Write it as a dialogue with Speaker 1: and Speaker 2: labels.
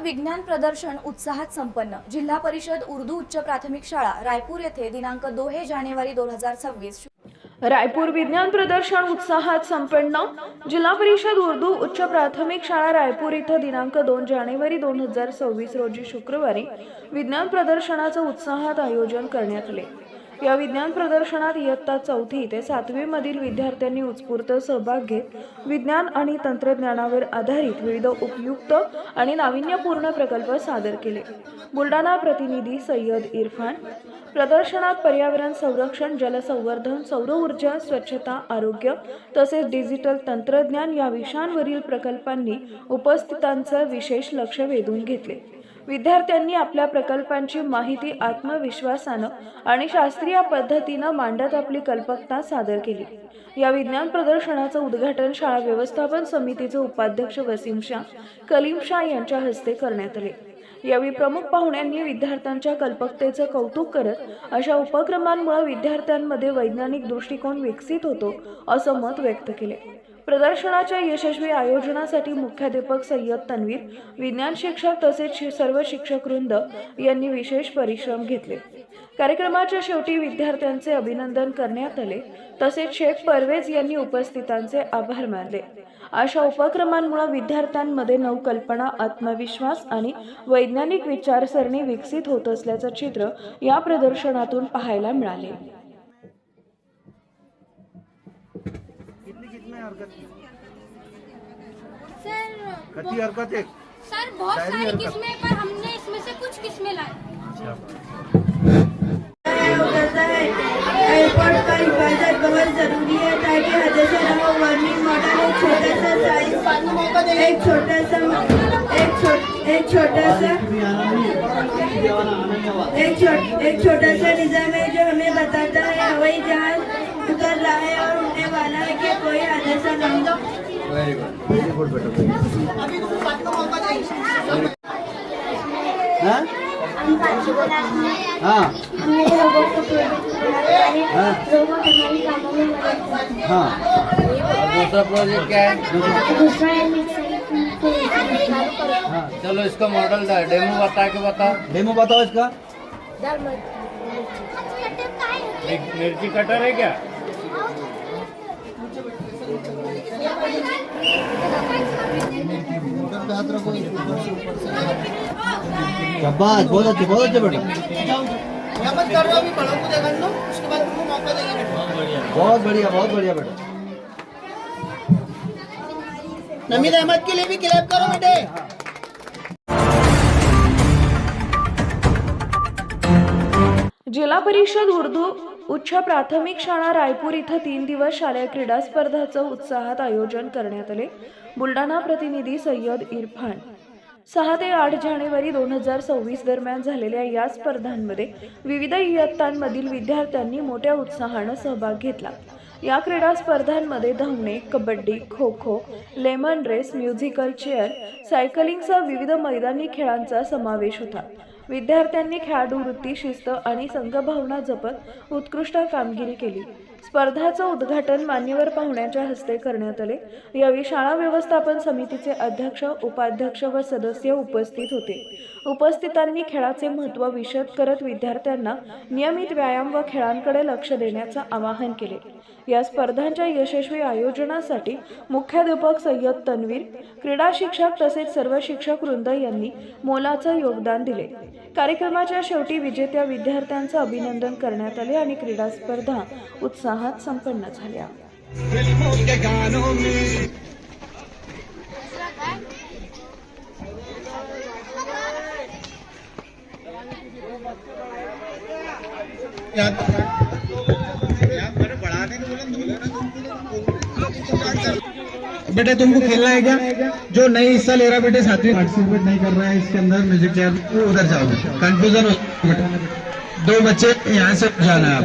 Speaker 1: विज्ञान प्रदर्शन उत्साहात संपन्न। जिल्हा परिषद उर्दू उच्च प्राथमिक शाळा रायपूर येथे दिनांक 2 जानेवारी 2026
Speaker 2: रायपूर विज्ञान प्रदर्शन उत्साहात संपन्न। जिल्हा परिषद उर्दू उच्च प्राथमिक शाळा रायपूर इथं दिनांक 2 जानेवारी 2026 रोजी शुक्रवारी विज्ञान प्रदर्शनाचं उत्साहात आयोजन करण्यात आले। या विज्ञान प्रदर्शनात इयत्ता 4थी ते 7वी मधील विद्यार्थ्यांनी उत्स्फूर्त सहभाग घेत विज्ञान आणि तंत्रज्ञानावर आधारित विविध उपयुक्त आणि नाविन्यपूर्ण प्रकल्प सादर केले। बुलढाणा प्रतिनिधी सय्यद इरफान। प्रदर्शनात पर्यावरण संरक्षण, जलसंवर्धन, सौर ऊर्जा, स्वच्छता, आरोग्य तसेच डिजिटल तंत्रज्ञान या विषयांवरील प्रकल्पांनी उपस्थितांचं विशेष लक्ष वेधून घेतले। विद्यार्थ्यांनी आपल्या प्रकल्पांची माहिती आत्मविश्वासानं आणि शास्त्रीय पद्धतीनं मांडत आपली कल्पकता सादर केली। या विज्ञान प्रदर्शनाचं उद्घाटन शाळा व्यवस्थापन समितीचे उपाध्यक्ष वसीम शाह, कलीम शाह यांच्या हस्ते करण्यात आले। यावेळी प्रमुख पाहुण्यांनी विद्यार्थ्यांच्या कल्पकतेचं कौतुक करत अशा उपक्रमांमुळे विद्यार्थ्यांमध्ये वैज्ञानिक दृष्टिकोन विकसित होतो असं मत व्यक्त केले। प्रदर्शनाच्या यशस्वी आयोजनासाठी मुख्याध्यापक सय्यद तन्वीर, विज्ञान शिक्षक तसेच सर्व शिक्षक वृंद यांनी विशेष परिश्रम घेतले। कार्यक्रमाच्या शेवटी विद्यार्थ्यांचे अभिनंदन करण्यात आले तसेच शेख परवेज यांनी उपस्थितांचे आभार मानले। अशा उपक्रमांमुळे विद्यार्थ्यांमध्ये नवकल्पना, आत्मविश्वास आणि वैज्ञानिक विचारसरणी विकसित होत असल्याचं चित्र या प्रदर्शनातून पाहायला मिळाले।
Speaker 3: कती हरकत है
Speaker 4: सर, बहुत सारी किस्में, पर हमने इसमें से कुछ किस्में लाई।
Speaker 5: एयरपोर्ट पर हिफाजत बहुत जरूरी है ताकि हादसा न हो। वार्निंग मॉडल एक छोटा सा साइज, एक छोटा सा निजाम है जो हमें बताता है हवाई जहाज उतर रहा है और उड़ने वाला है कि कोई हादसा न हो।
Speaker 3: वेरी गुड बेटा।
Speaker 5: अभी तुम बात का मौका देंगे।
Speaker 3: हाँ हाँ
Speaker 6: हमने रोबोट को प्रोजेक्ट बनाया है। रोबोट हमारी कामों में मदद करता है।
Speaker 3: हाँ और दूसरा प्रोजेक्ट क्या है?
Speaker 6: दूसरा है मिक्सर।
Speaker 7: हाँ चलो इसका मॉडल डेमो बता के बताओ।
Speaker 3: डेमो बताओ इसका।
Speaker 7: मिर्ची कटर है क्या?
Speaker 3: शाबाश, बहुत अच्छे बेटा।
Speaker 5: मत कर रहे हो, अभी बड़ों को देखा लो, उसके बाद तुमको मौका देंगे बेटा।
Speaker 3: बहुत बढ़िया बेटा।
Speaker 5: नमीद अहमद के लिए भी क्लैप करो बेटे।
Speaker 2: जिल्हा परिषद उर्दू उच्च प्राथमिक शाळा रायपूर इथं 3 दिवस शालेय क्रीडा स्पर्धांचं उत्साहात आयोजन करण्यात आले। बुलढाणा प्रतिनिधी सय्यद इरफान। 6 ते 8 जानेवारी 2026 दरम्यान झालेल्या या स्पर्धांमध्ये विविध इयत्तांमधील विद्यार्थ्यांनी मोठ्या उत्साहानं सहभाग घेतला। या क्रीडा स्पर्धांमध्ये धावणे, kabaddi, kho kho, lemon race, musical chair, सायकलिंगसह विविध मैदानी खेळांचा समावेश होता। विद्यार्थ्यांनी खेळाडू वृत्ती, शिस्त आणि संघभावना जपत उत्कृष्ट कामगिरी केली। स्पर्धाचं उद्घाटन मान्यवर पाहुण्यांच्या हस्ते करण्यात आले। यावेळी शाळा व्यवस्थापन समितीचे अध्यक्ष, उपाध्यक्ष व सदस्य उपस्थित होते। उपस्थितांनी खेळाचे महत्त्व विशद करत विद्यार्थ्यांना नियमित व्यायाम व खेळांकडे लक्ष देण्याचं आवाहन केले। या स्पर्धांच्या यशस्वी आयोजनासाठी मुख्याध्यापक सय्यद तन्वीर, क्रीडा शिक्षक तसेच सर्व शिक्षक वृंद यांनी मोलाचं योगदान दिले। कार्यक्रमाच्या शेवटी विजेत्या विद्यार्थ्यांचं अभिनंदन करण्यात आले आणि क्रीडा स्पर्धा उत्साहात संपन्न झाल्या।
Speaker 8: बेटे तुमको खेलना है क्या? जो नहीं हिस्सा ले रहा बेटे, साथी पार्टिसिपेट नहीं कर रहा है इसके अंदर म्यूजिक चेयर, वो उधर जाओ। कंफ्यूजन हो बेटा। 2 बच्चे यहाँ से जाना है आप।